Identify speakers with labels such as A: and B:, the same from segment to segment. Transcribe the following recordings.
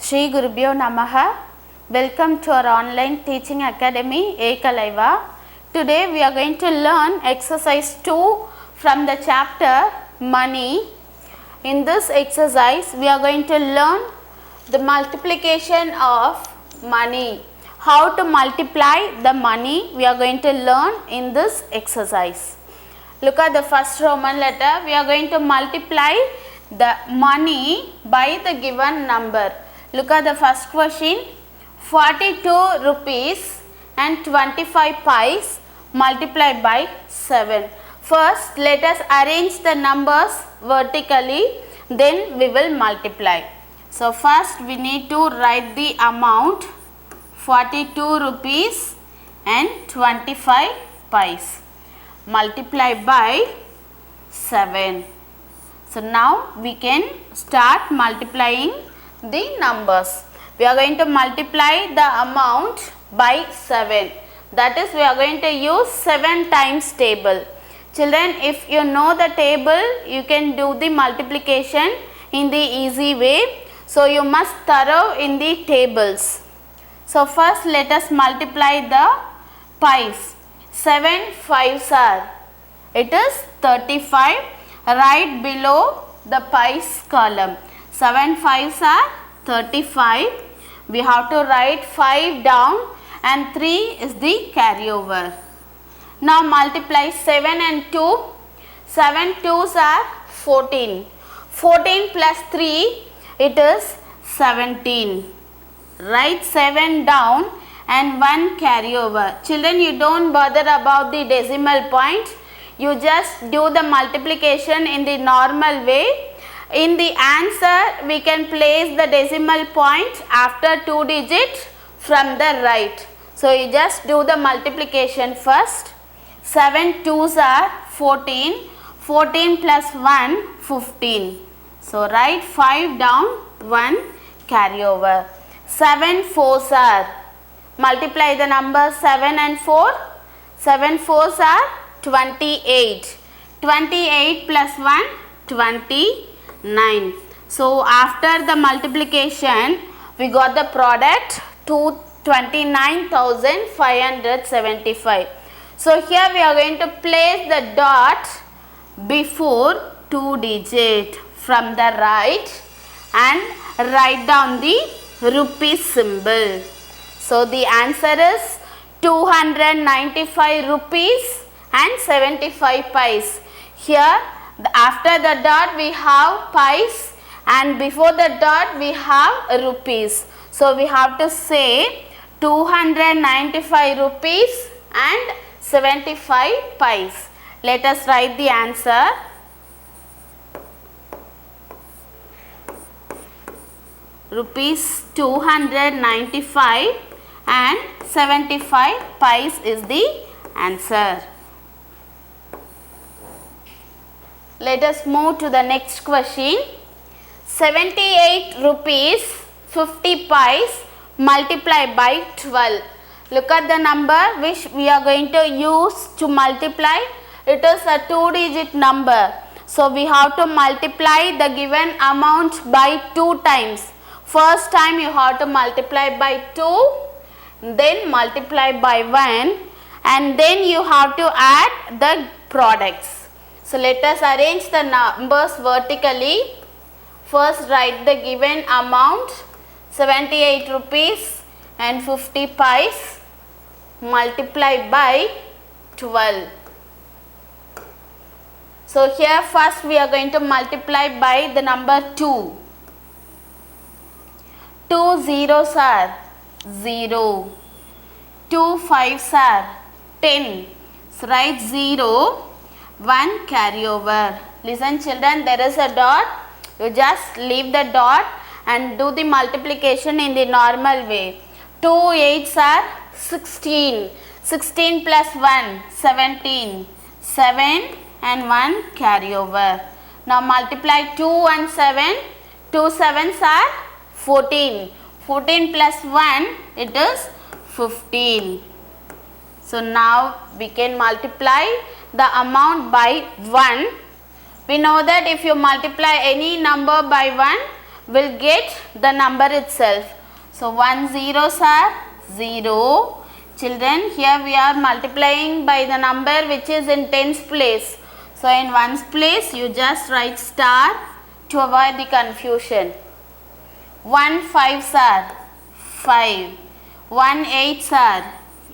A: Shri Gurubhyo Namaha. Welcome to our online teaching academy Ekalaiva. Today we are going to learn exercise 2 from the chapter Money. In this exercise we are going to learn the multiplication of money. How to multiply the money we are going to learn in this exercise. Look at the first Roman letter. We are going to multiply the money by the given number. Look at the first question. 42 rupees and 25 pies multiplied by 7. First let us arrange the numbers vertically, then we will multiply. So first we need to write the amount 42 rupees and 25 pies multiplied by 7. So now we can start multiplying the numbers. We are going to multiply the amount by 7. That is, we are going to use 7 times table. Children, if you know the table, you can do the multiplication in the easy way. So you must thorough in the tables. So first let us multiply the pies. 7 5s are, it is 35. Right below the pies column. 7 5s are 35. We have to write 5 down and 3 is the carryover. Now multiply 7 and 2. 7 2s are 14. 14 plus 3, it is 17. Write 7 down and 1 carryover. Children, you don't bother about the decimal point. You just do the multiplication in the normal way. In the answer, we can place the decimal point after 2 digits from the right. So you just do the multiplication first. 7 2s are 14. 14 plus 1, 15. So write 5 down, 1 carryover. 7 4s are, multiply the number 7 and 4. 7 4s are 28. 28 plus 1, 29. So after the multiplication, we got the product to 29,575. So here we are going to place the dot before 2 digit from the right and write down the rupee symbol. So the answer is 295 rupees and 75 pies. Here after the dot we have pies and before the dot we have rupees. So we have to say 295 rupees and 75 pies. Let us write the answer. Rupees 295 and 75 pies is the answer. Let us move to the next question. 78 rupees 50 pies multiplied by 12. Look at the number which we are going to use to multiply. It is a 2-digit number. So we have to multiply the given amount by 2 times. First time you have to multiply by 2, then multiply by 1, and then you have to add the products. So let us arrange the numbers vertically. First write the given amount 78 rupees and 50 pies multiplied by 12. So here first we are going to multiply by the number 2. 2 zeros are 0. 2 5s are 10. So write 0. 1 carryover. Listen children, there is a dot. You just leave the dot and do the multiplication in the normal way. 2 8s are 16. 16 plus 1, 17. 7 and 1 carryover. Now multiply 2 and 7. 2 7s are 14. 14 plus 1, it is 15. So now we can multiply the amount by 1. We know that if you multiply any number by 1, will get the number itself. So 1 zeros are 0. Children, here we are multiplying by the number which is in tens place. So in ones place you just write star to avoid the confusion. 1 fives are 5. 1 eights are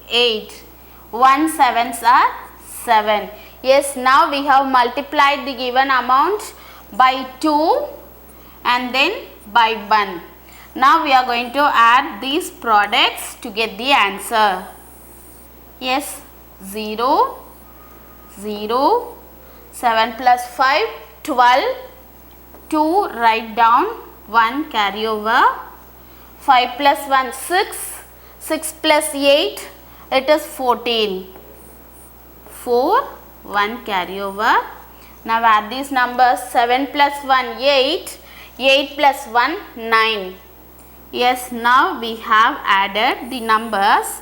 A: 8. 1 sevens are 7. Yes, now we have multiplied the given amount by 2 and then by 1. Now we are going to add these products to get the answer. Yes, 0, 0, 7 plus 5, 12, 2 write down, 1 carry over, 5 plus 1, 6, 6 plus 8, it is 14, 4, 1 carry over. Now add these numbers, 7 plus 1, 8, 8 plus 1, 9. Yes, now we have added the numbers.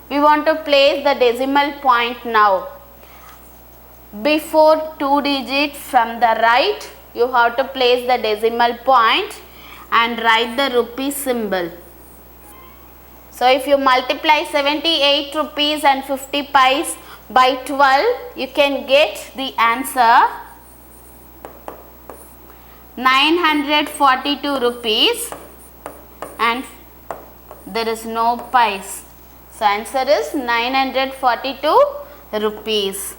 A: We want to place the decimal point now. Before 2 digit from the right, you have to place the decimal point and write the rupee symbol. So if you multiply 78 rupees and 50 pies by 12, you can get the answer 942 rupees and there is no pies. So answer is 942 rupees.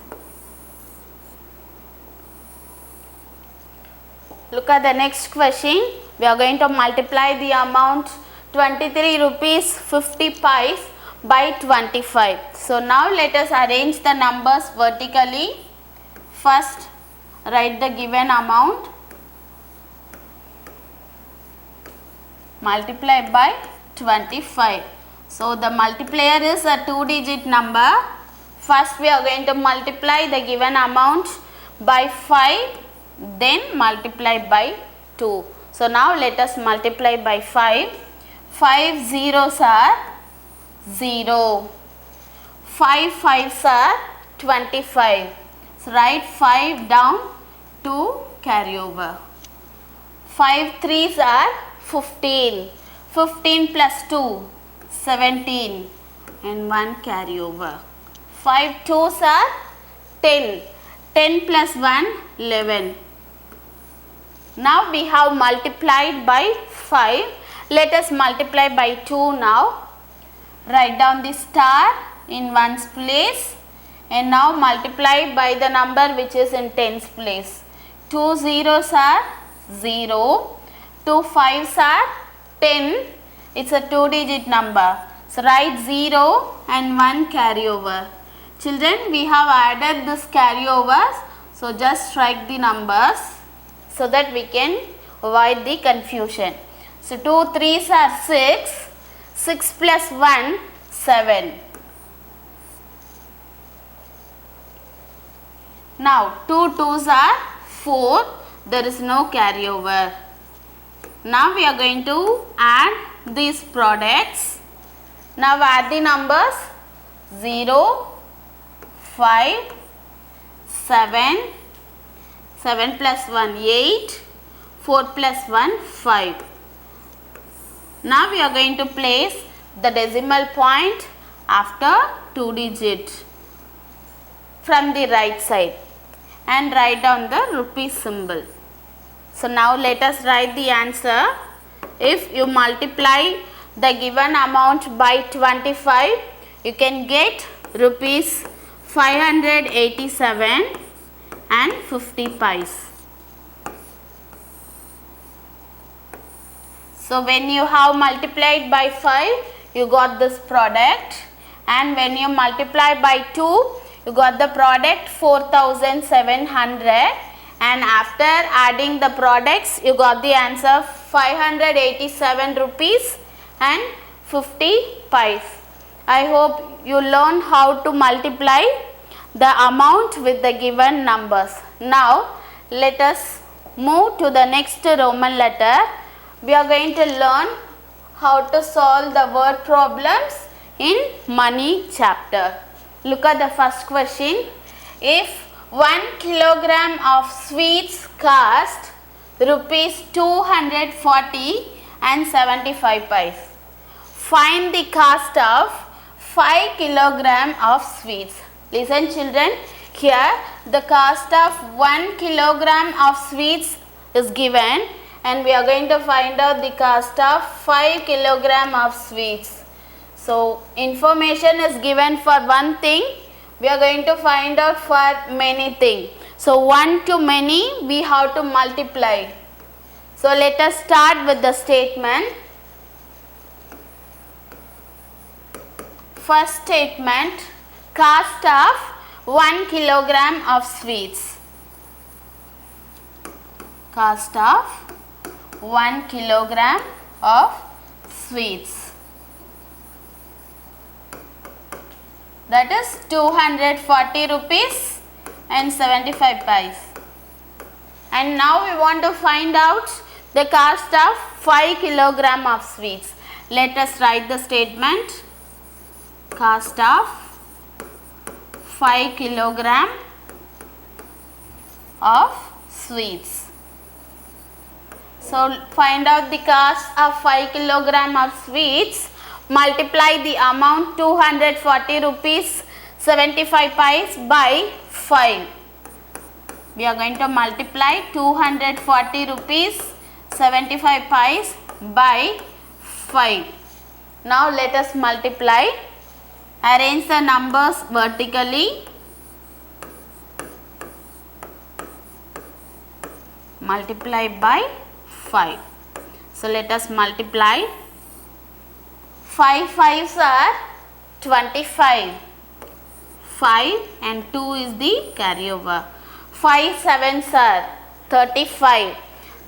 A: Look at the next question. We are going to multiply the amount 23 rupees 50 pies by 25. So now let us arrange the numbers vertically. First write the given amount, multiply by 25. So the multiplier is a 2-digit number. First we are going to multiply the given amount by 5, then multiply by 2. So now let us multiply by 5. 5 zeros are 0. 5 fives are 25. So write 5 down, 2 carry over. 5 threes are 15. 15 plus 2, 17 and 1 carry over. 5 twos are 10. 10 plus 1, 11. Now we have multiplied by 5. Let us multiply by 2 now. Write down the star in ones place and now multiply by the number which is in tens place. 2 zeros are 0. 2 fives are 10. It's a 2-digit number. So write 0 and 1 carry over. Children, we have added this carryovers. So just write the numbers so that we can avoid the confusion. So 2 threes are 6. 6 plus 1, 7. Now 2 twos are 4. There is no carryover. Now we are going to add these products. Now add the numbers 0, 5, 7, 7 plus 1, 8, 4 plus 1, 5. Now we are going to place the decimal point after 2 digit from the right side and write down the rupee symbol. So now let us write the answer. If you multiply the given amount by 25, you can get rupees 587 and 50 pies. So when you have multiplied by 5, you got this product, and when you multiply by 2, you got the product 4700, and after adding the products you got the answer 587 rupees and 50 pies. I hope you learn how to multiply the amount with the given numbers. Now let us move to the next Roman letter. We are going to learn how to solve the word problems in money chapter. Look at the first question. If 1 kilogram of sweets cost rupees 240 and 75 paise. Find the cost of 5 kilogram of sweets. Listen children, here the cost of 1 kilogram of sweets is given and we are going to find out the cost of 5 kilogram of sweets. So information is given for one thing, we are going to find out for many things. So 1 to many we have to multiply. So let us start with the statement. First statement, cost of 1 kilogram of sweets. Cost of 1 kilogram of sweets. That is 240 rupees and 75 paise. And now we want to find out the cost of 5 kilogram of sweets. Let us write the statement. Cost of 5 kilogram of sweets. So find out the cost of 5 kilogram of sweets. Multiply the amount 240 rupees 75 paise by 5. We are going to multiply 240 rupees 75 paise by 5. Now let us multiply. Arrange the numbers vertically. Multiply by 5. So let us multiply. 5 5s are 25. 5 and 2 is the carryover. 5 7s are 35.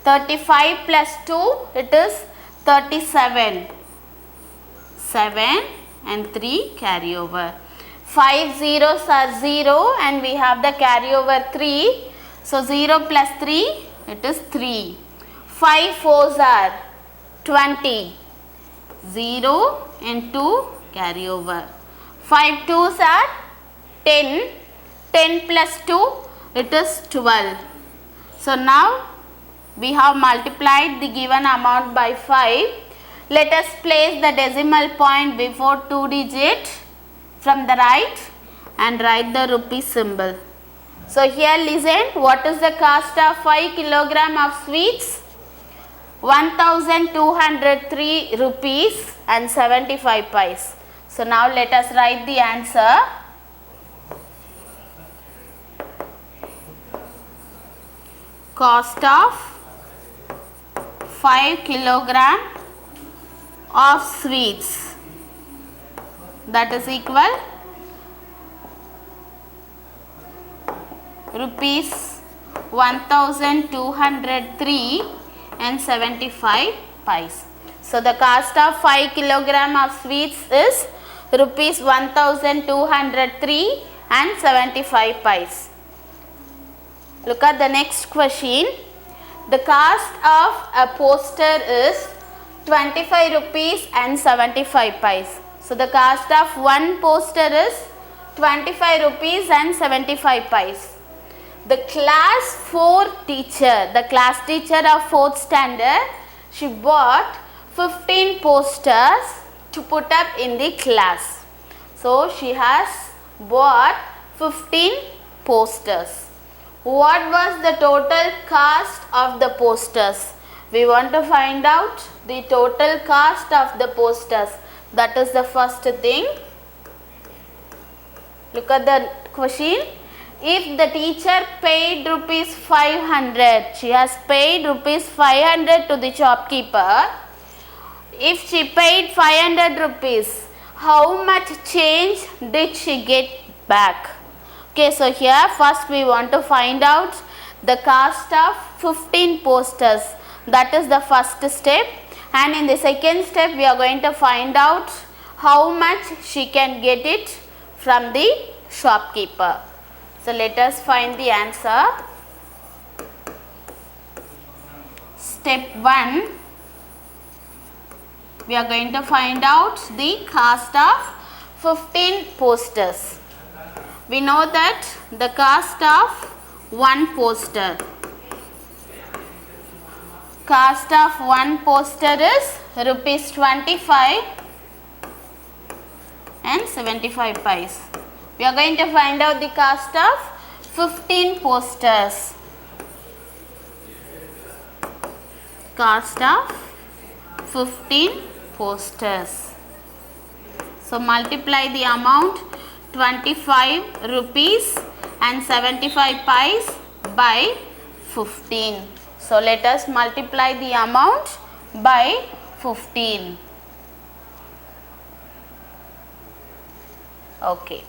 A: 35 plus 2 it is 37. 7 and 3 carryover. 5 zeros are 0 and we have the carryover 3. So 0 plus 3 it is 3. 5 4s are 20. 0 and 2 carryover. 5 2s are 10. 10 plus 2 it is 12. So now we have multiplied the given amount by 5. Let us place the decimal point before 2 digit from the right and write the rupee symbol. So here listen, what is the cost of 5 kilogram of sweets? 1203 rupees and 75 paise. So now let us write the answer. Cost of 5 kilogram of sweets, that is equal rupees 1203 and 75 paise. So the cost of 5 kilogram of sweets is rupees 1203 and 75 paise. Look at the next question. The cost of a poster is 25 rupees and 75 paise. So the cost of one poster is 25 rupees and 75 paise. The class 4 teacher, the class teacher of 4th standard, she bought 15 posters to put up in the class. So she has bought 15 posters. What was the total cost of the posters? We want to find out the total cost of the posters. That is the first thing. Look at the question. If the teacher paid rupees 500, she has paid rupees 500 to the shopkeeper. If she paid 500 rupees, how much change did she get back? Okay, so here first we want to find out the cost of 15 posters. That is the first step. And in the second step we are going to find out how much she can get it from the shopkeeper. So let us find the answer. Step 1, we are going to find out the cost of 15 posters. We know that the cost of one poster, Cost of one poster is rupees 25 and 75 pice. We are going to find out the cost of 15 posters. Cost of 15 posters. So multiply the amount 25 rupees and 75 pice by 15. So let us multiply the amount by 15. Okay.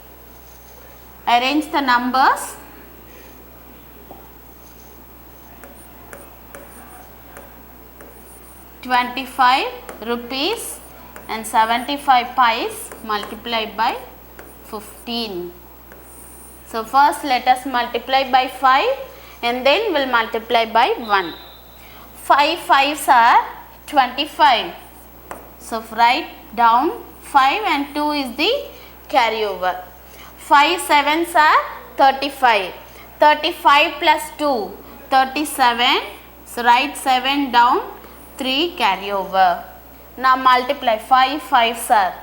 A: Arrange the numbers. ₹25 and 75 pice multiplied by 15. So first let us multiply by 5 and then we'll multiply by 1. 5 5s are 25. So write down 5 and 2 is the carryover. 5 7s are 35. 35 plus 2, 37. So write 7 down, 3 carryover. Now multiply 5 5s are,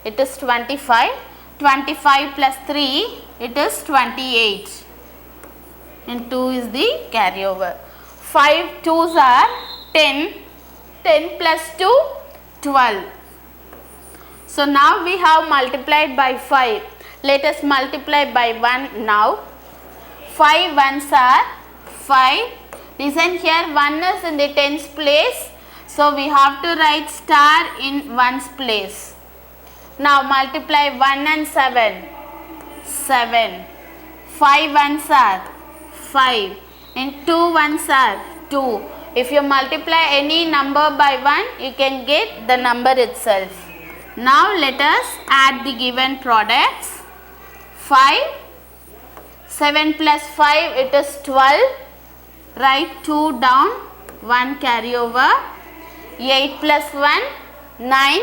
A: it is 25. 25 plus 3, it is 28. And 2 is the carryover. 5 2s are 10. 10 plus 2, 12. So now we have multiplied by 5. Let us multiply by 1 now. 5 1s are 5. Listen here, 1 is in the tens place. So we have to write star in 1's place. Now multiply 1 and 7. 7. 5 1s are 5. And 2 1s are 2. If you multiply any number by 1, you can get the number itself. Now let us add the given products. 5. 7 plus 5, it is 12. Write 2 down, 1 carryover. 8 plus 1, 9.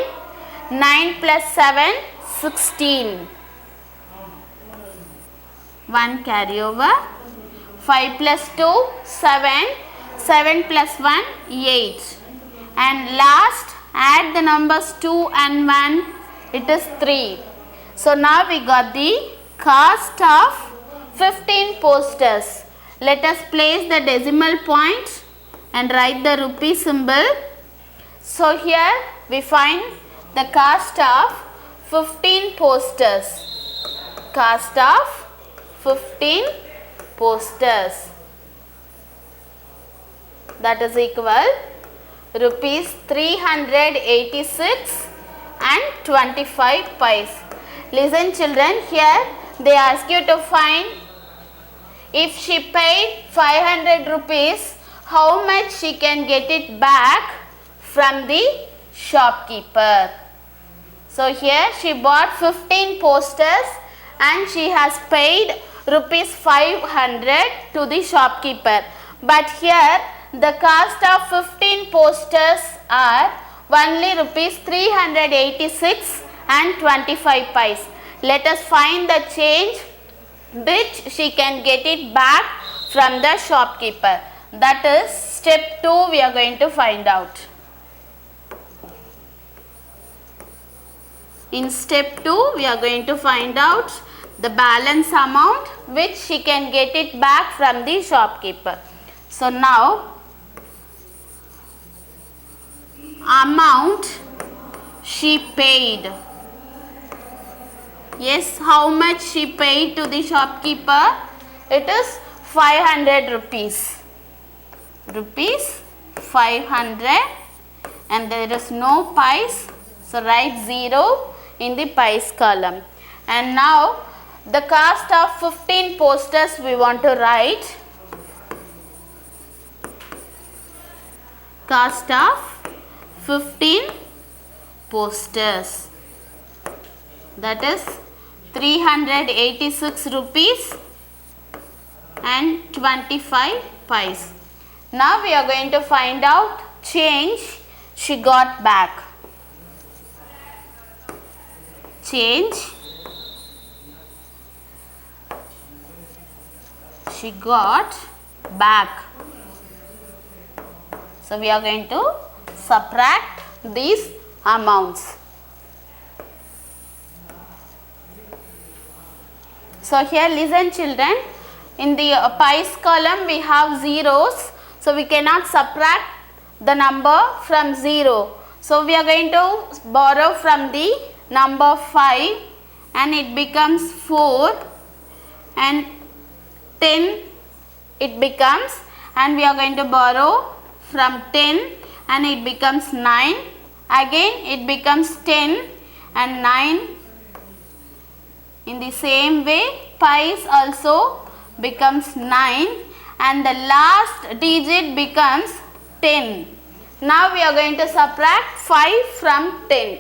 A: 9 plus 7, 16. 1 carryover. 5 plus 2, 7. 7 plus 1, 8. And last, add the numbers 2 and 1, it is 3. So now we got the cost of 15 posters. Let us place the decimal point and write the rupee symbol. So here we find the cost of 15 posters. Cost of 15 posters. That is equal rupees 386 and 25 pice. Listen children, here they ask you to find if she paid 500 rupees, how much she can get it back from the shopkeeper. So here she bought 15 posters and she has paid rupees 500 to the shopkeeper. But here the cost of 15 posters are only rupees 386 and 25 pice. Let us find the change which she can get it back from the shopkeeper. That is step 2 we are going to find out. In step 2 we are going to find out the balance amount which she can get it back from the shopkeeper. So now amount she paid. Yes, how much she paid to the shopkeeper? It is 500 rupees. Rupees 500 and there is no pice. So write 0 in the pice column. And now the cost of 15 posters we want to write. Cost of 15 posters. That is 386 rupees and 25 pice. Now we are going to find out change she got back. Change she got back. So we are going to subtract these amounts. So here listen children, in the pies column we have zeros, so we cannot subtract the number from 0. So we are going to borrow from the number 5 and it becomes 4 and 10 it becomes, and we are going to borrow from 10 and it becomes 9, again it becomes 10 and 9. In the same way, pies also becomes 9 and the last digit becomes 10. Now we are going to subtract 5 from 10.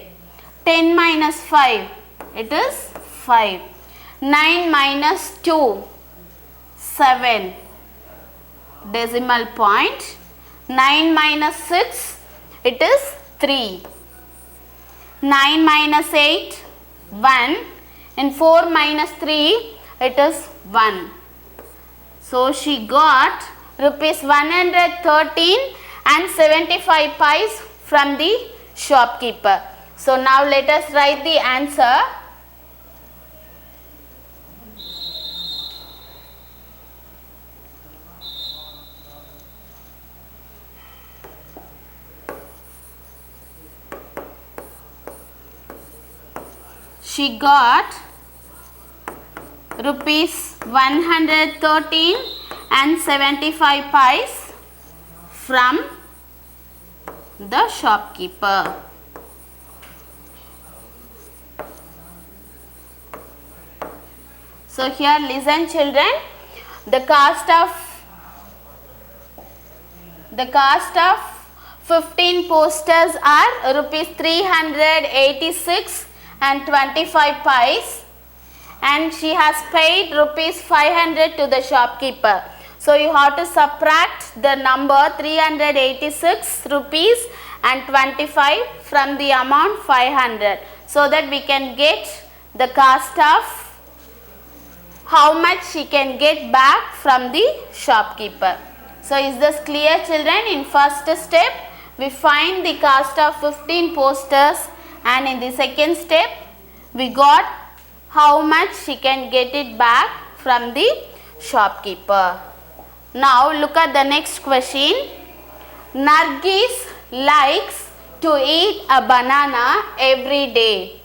A: 10 minus 5, it is 5. 9 minus 2, 7. Decimal point. 9 minus 6, it is 3. 9 minus 8, 1. And 4 minus 3, it is 1. So she got rupees 113 and 75 pies from the shopkeeper. So now let us write the answer. She got rupees 113 and 75 pies from the shopkeeper. So here listen children, the cost of 15 posters are rupees 386 and 25 pies, and she has paid rupees 500 to the shopkeeper. So you have to subtract the number 386 rupees and 25 from the amount 500, so that we can get the cost of how much she can get back from the shopkeeper. So is this clear children? In first step we find the cost of 15 posters, and in the second step we got how much she can get it back from the shopkeeper. Now look at the next question. Nargis likes to eat a banana every day.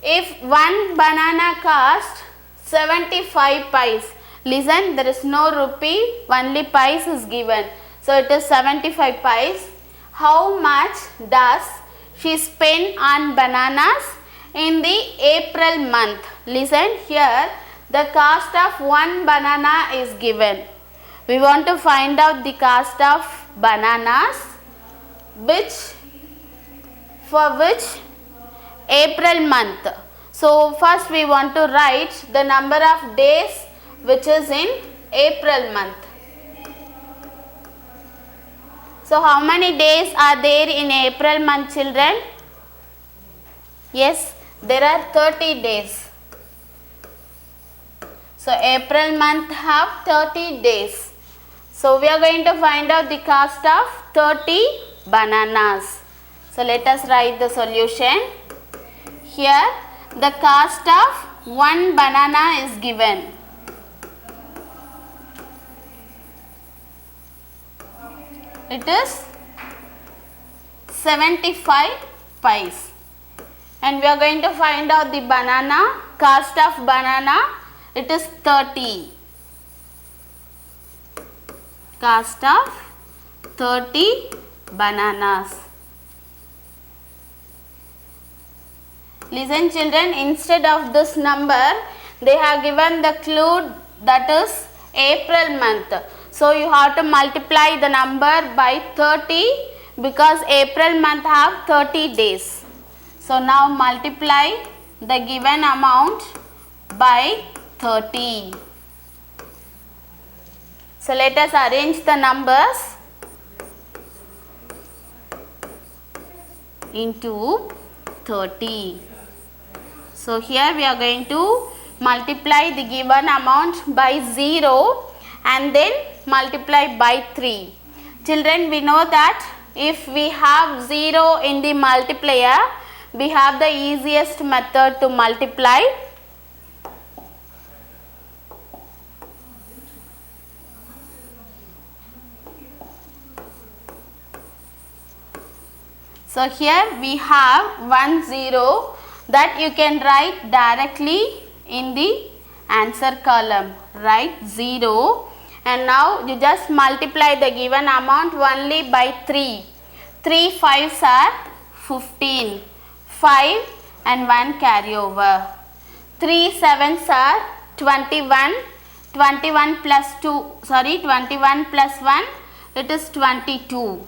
A: If one banana costs 75 pies, listen, there is no rupee, only pies is given. So it is 75 pies. How much does she spend on bananas in the April month? Listen here, the cost of one banana is given. We want to find out the cost of bananas for which April month. So first we want to write the number of days which is in April month. So how many days are there in April month children? Yes, there are 30 days. So April month have 30 days. So we are going to find out the cost of 30 bananas. So let us write the solution. Here the cost of one banana is given. It is 75 pies. And we are going to find out the banana, cost of banana, it is 30. Cost of 30 bananas. Listen children, instead of this number, they have given the clue that is April month. So you have to multiply the number by 30 because April month have 30 days. So now multiply the given amount by 30. So let us arrange the numbers into 30. So here we are going to multiply the given amount by 0 and then multiply by 3. Children, we know that if we have 0 in the multiplier, we have the easiest method to multiply. So here we have 1 0 that you can write directly in the answer column. Write 0 and now you just multiply the given amount only by 3. 3 5s are 15. 5 and 1 carryover. 3 7s are 21. 21 plus 1, it is 22.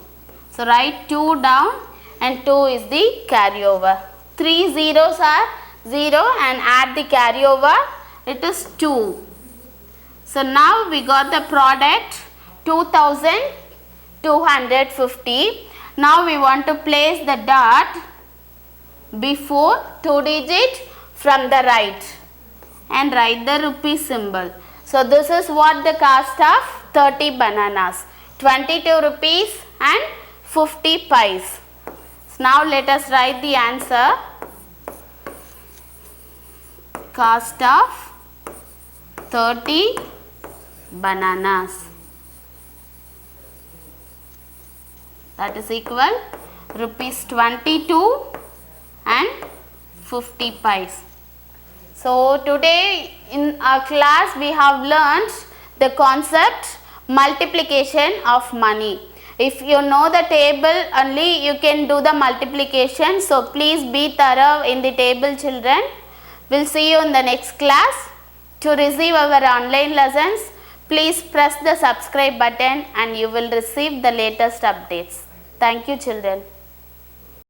A: So write 2 down and 2 is the carryover. 3 zeros are 0 and add the carryover, it is 2. So now we got the product 2250. Now we want to place the dot before 2 digit from the right and write the rupee symbol. So this is what the cost of 30 bananas, 22 rupees and 50 pies. So now let us write the answer. Cost of 30 bananas, that is equal rupees 22 and 50 pies. So today in our class we have learnt the concept multiplication of money. If you know the table only you can do the multiplication. So please be thorough in the table, children. We'll see you in the next class. To receive our online lessons, please press the subscribe button and you will receive the latest updates. Thank you, children.